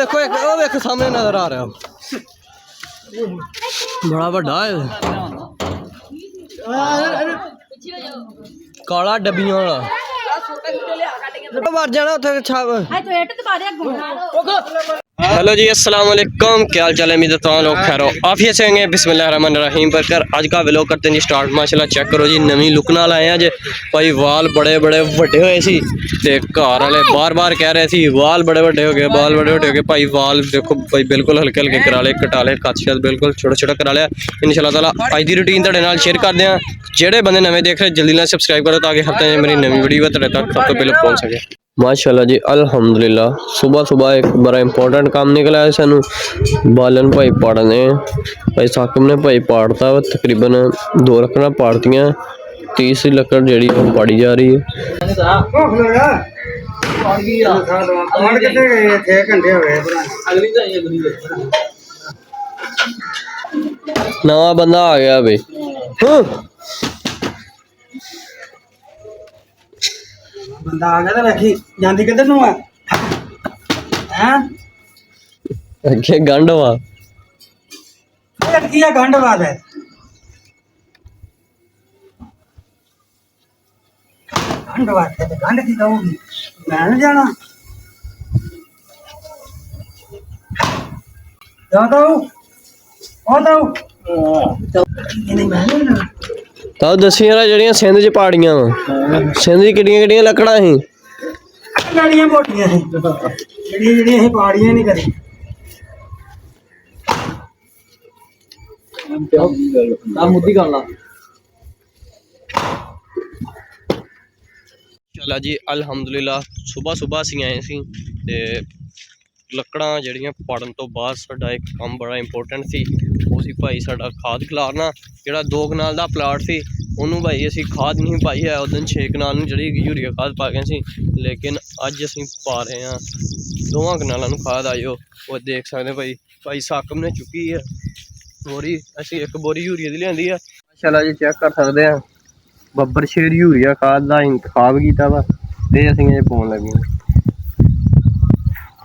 देखो एक वो देखो सामने नजर आ रहा है बड़ा बड़ा है काला डब्बियों वाला मर जाना उत्थे छाप हेलो जी अस्सलाम वालेकुम क्या हाल चाल है उम्मीद है तुम लोग खैर हो आफियत से होंगे बिस्मिल्लाहिर्रहमानिर्रहीम पर कर अज का व्लॉग करते हैं जी स्टार्ट माशाल्लाह चेक करो जी नवी लुक नाल आए हैं जे भाई वाल बड़े बड़े वड्डे होए सी ते घर वाले बार बार कह रहे थे वाल बड़े वड्डे हो गए बाल बड़े वड्डे हो गए भाई वाल देखो भाई बिल्कुल हल्के हल्के करा ले कटा ले कच शत बिल्कुल छोटा छोटा करा लिया इंशाल्लाह ताला अज की रूटीन तुहाडे नाल शेयर करते हैं जेडे बंदे नवे देख रहे जल्दी नाल सब्सक्राइब करो ताकि हफ्ते मेरी नवी वीडियो तुहाडे तक सब तो पहले पहुंच सके माशाल्लाह जी अल्हम्दुलिल्लाह सुबह सुबह एक बड़ा इंपॉर्टेंट काम निकला है सानू बालन भाई पाड़ने भाई साकिब ने भाई पाड़ता वा तकरीबन 2 लकड़ा पाड़तियां 30 लकड़ जी पाड़ी जा रही है नवा बंदा आ गया भाई बंदा आ गया तो रखी जांदी किधर नु है हैं अगे गंड वा लड़की है गंड बात है गंड बात है गंड की कहूंगी मैं नहीं जाना जाता हूं आता हूं नहीं मैं नहीं जाना ਤਾਂ ਦੱਸੀ ਯਾਰ ਜਿਹੜੀਆਂ ਸਿੰਧ 'ਚ ਪਾੜੀਆਂ ਵਾ ਸਿੰਧ 'ਚ ਕਿਹੜੀਆਂ ਕਿਹੜੀਆਂ ਲੱਕੜਾਂ ਸੀ गाड़ियां मोटियां हैं जेडी जेडी ਇਹ ਪਾੜੀਆਂ ਨਹੀਂ ਕਰੀ ਆ ਮੁੱਦੀ ਕਰ ਲਾ ਚਲਾ ਜੀ ਅਲਹਮਦੁਲਿਲਾ ਸੁਬਹ ਸੁਬਹ ਅਸੀਂ ਆਏ ਸੀ ਤੇ ਲੱਕੜਾਂ ਜਿਹੜੀਆਂ ਪਾੜਨ ਤੋਂ ਬਾਅਦ ਸਾਡਾ ਇੱਕ ਕੰਮ ਬੜਾ ਇੰਪੋਰਟੈਂਟ ਸੀ ਉਹ ਸੀ ਭਾਈ ਸਾਡਾ ਖਾਦ ਖਿਲਾਰਨਾ ਜਿਹੜਾ 2 ਕਨਾਲ ਦਾ ਪਲਾਟ ਸੀ ਉਹਨੂੰ ਭਾਈ ਅਸੀਂ ਖਾਦ ਨਹੀਂ ਪਾਈ ਹੈ ਉਦੋਂ 6 ਕਨਾਲ ਨੂੰ ਜਿਹੜੀ ਯੂਰੀਆ ਖਾਦ ਪਾ ਗਏ ਸੀ ਲੇਕਿਨ ਅੱਜ ਅਸੀਂ ਪਾ ਰਹੇ ਹਾਂ 2 ਕਨਾਲਾਂ ਨੂੰ ਖਾਦ ਆਇਓ ਉਹ ਦੇਖ ਸਕਦੇ ਭਾਈ ਸਾਕਮ ਨੇ ਚੁੱਕੀ ਹੈ ਬੋਰੀ ਅਸੀਂ ਇੱਕ ਬੋਰੀ ਯੂਰੀਆ ਦੀ ਲਿਆਂਦੀ ਆ ਮਾਸ਼ਾਅੱਲਾ ਜੀ ਚੈੱਕ ਕਰ ਸਕਦੇ ਆ ਬੱਬਰ ਸ਼ੇਰ ਯੂਰੀਆ ਖਾਦ ਦਾ ਇੰਤਖਾਬ ਕੀਤਾ ਵਾ ਤੇ ਅਸੀਂ ਇਹ ਪਾਉਣ ਲੱਗੇ ਹਾਂ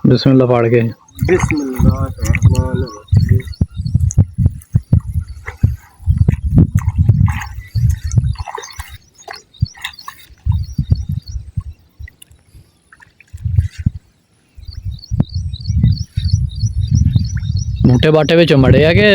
बिस्मिल्लाह फाड़ के मोटे बाटे विच मड़े आ के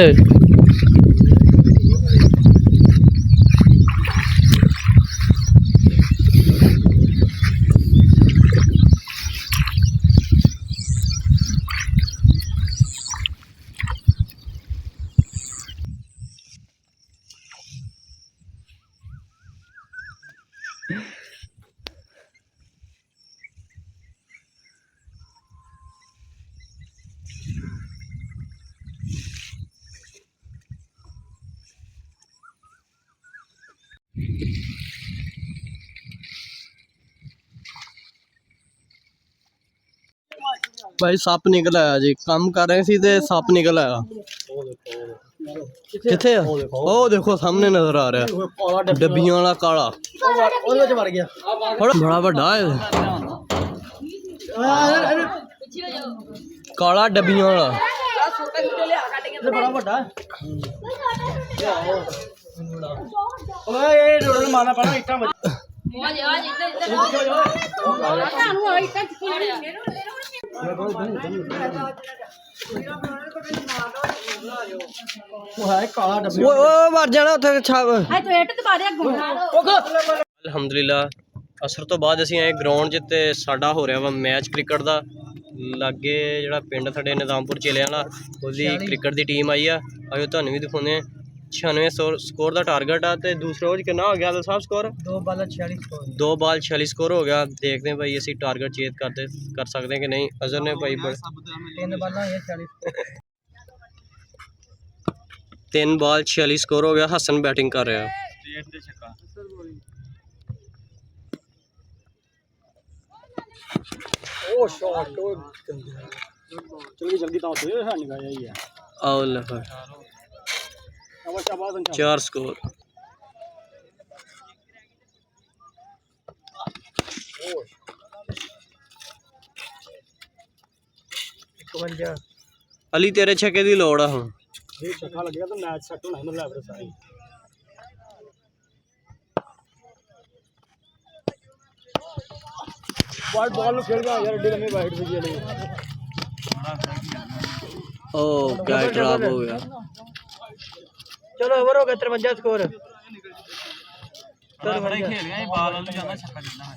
भाई सप निकल आया जी काम कर रहे सी ते सप निकल आया किथे ओ देखो सामने नजर आ रहा है डब्बियां वाला काला बड़ा बड़ा है काला डब्बियां वाला बड़ा बड़ा ओए रोड मारना पड़ा इतना ਅਲਹਮਦੁਲਿਲਾ ਅਸਰ ਤੋਂ ਬਾਅਦ ਅਸੀਂ ਆਏ ਗਰਾਊਂਡ 'ਚ ਤੇ ਸਾਡਾ ਹੋ ਰਿਹਾ ਵਾ ਮੈਚ ਕ੍ਰਿਕਟ ਦਾ ਲਾਗੇ ਜਿਹੜਾ ਪਿੰਡ ਸਾਡੇ ਨਿਜ਼ਾਮਪੁਰ ਚੇਲੇ ਵਾਲਾ ਉਹਦੀ ਕ੍ਰਿਕਟ ਦੀ ਟੀਮ ਆਈ ਆ ਆਇਓ ਤੁਹਾਨੂੰ ਵੀ ਦਿਖਾਉਂਦੇ ਆ 96 स्कोर का टारगेट है तो दूसरे रोज कितना हो गया साहब स्कोर 2 बाल 46 2 बाल 46 स्कोर हो गया देखते हैं भाई असी टारगेट चेत कर सकते हैं कि नहीं अजहर ने भाई 3 बाल 40 3 बाल 46 स्कोर हो गया हसन बैटिंग कर रहा है ओ शॉट जल्दी तो निकाया ही है और 4 स्कोर 52 ਅਲੀ ਤੇਰੇ ਛੱਕੇ ਦੀ ਲੋੜ ਆ ਹੁਣ ਇਹ ਛੱਕਾ ਲੱਗੇਗਾ ਤਾਂ ਮੈਚ ਸੈੱਟ ਹੋਣਾ ਇਹਨੂੰ ਲੈ ਫਿਰ ਸਾਰੀ ਵਾਈਟ ਬਾਲ ਨੂੰ ਖੇਡ ਗਿਆ ਯਾਰ ਏਡੀ ਲੰਮੀ ਵਾਈਟ ਸੀ ਜਿਹੜੀ ਓ ਕਿਆ ਡਰਾਪ ਹੋ ਗਿਆ ਚਲੋ ਓਵਰ ਹੋ ਗਿਆ 53 ਸਕੋਰ ਬੜਾ ਖੇਡ ਗਿਆ ਇਹ ਬਾਲ ਵੱਲ ਨੂੰ ਜਾਂਦਾ ਛੱਕਾ ਜਿੰਨਾ